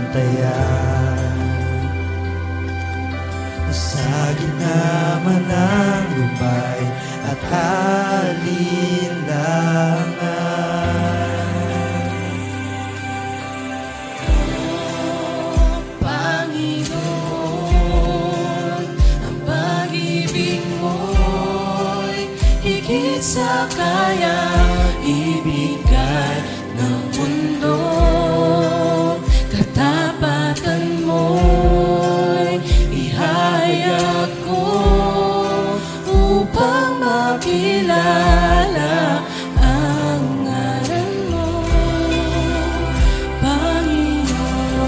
kapantayan. Sa gitna man ng lumbay at alinlangan. Oh, Panginoon, ang pag-ibig mo'y higit sa kayang ibigay ng mundo. Katapatan mo'y ihayag ko upang makilala ang ngalan mo, Panginoon.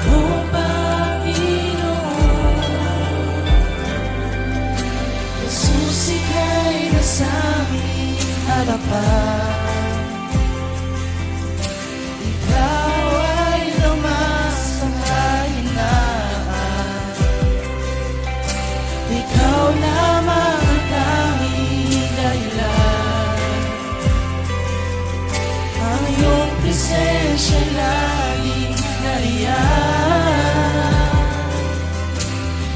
O Panginoon, Jesus, ika'y nasa aming harapan. Ikaw ay lumasang kahinaan. Ikaw lamang ang tanging dahilan. Ang iyong presensya laging nariyan.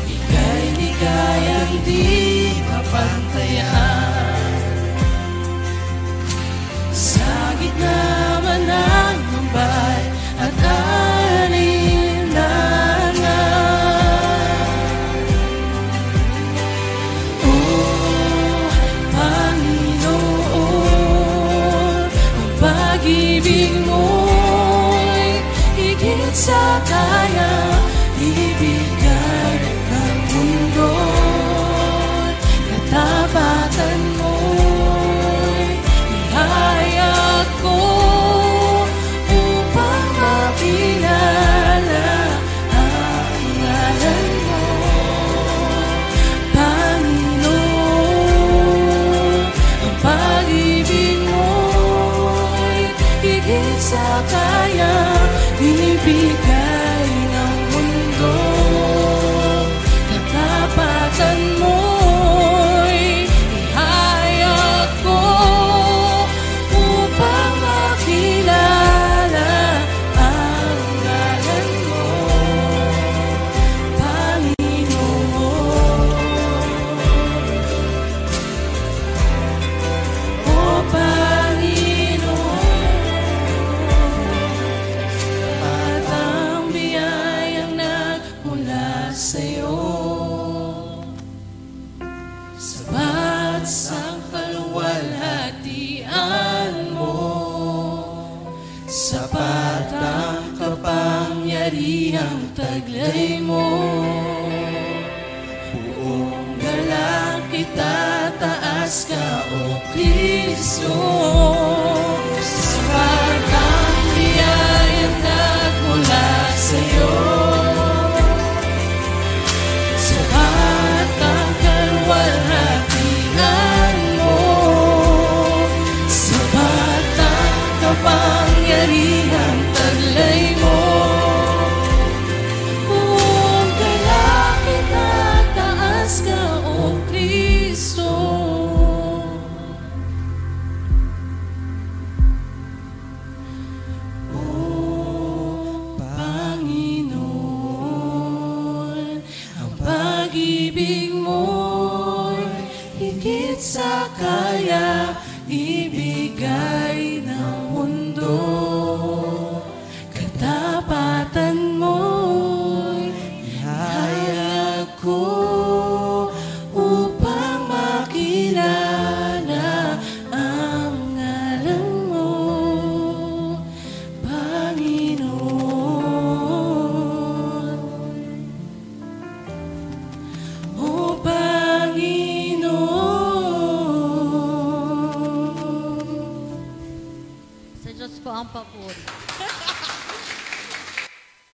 Ika'y di kayang di mapantayan. Sa gitna man ng lumbay at alinlangan. O Panginoon, ang pag-ibig mo'y higit sa kaya ibigay ng mundo. Katapatan mo'y ihayag ko upang makilala ang ngalan mo, Panginoon. Ang pag-ibig mo'y higit sa kaya ibigay ng mundo. Katapatan mo'y ihayag ko upang makilala ang ngalan mo, Panginoon. O Panginoon, at ang biyayang nagmula sa'yo, sapat sa kaluwalhatian mo, sapat ang kapangyarihang taglay mo. Buong galang kita taas ka, O Kristo. Sapat ang biyayang nagmula sa'yo, sapat ang kaluwalhatian mo, sapat ang kapangyarihang taglay mo. Buong galang kita taas ka, O Kristo. O Panginoon, ang pag-ibig mo'y higit sa kaya ibigay ng mundo. Katapatan mo'y ihayag ko upang makilala ang ngalan mo, Panginoon. O Panginoon, Sa Diyos ko ang papuri.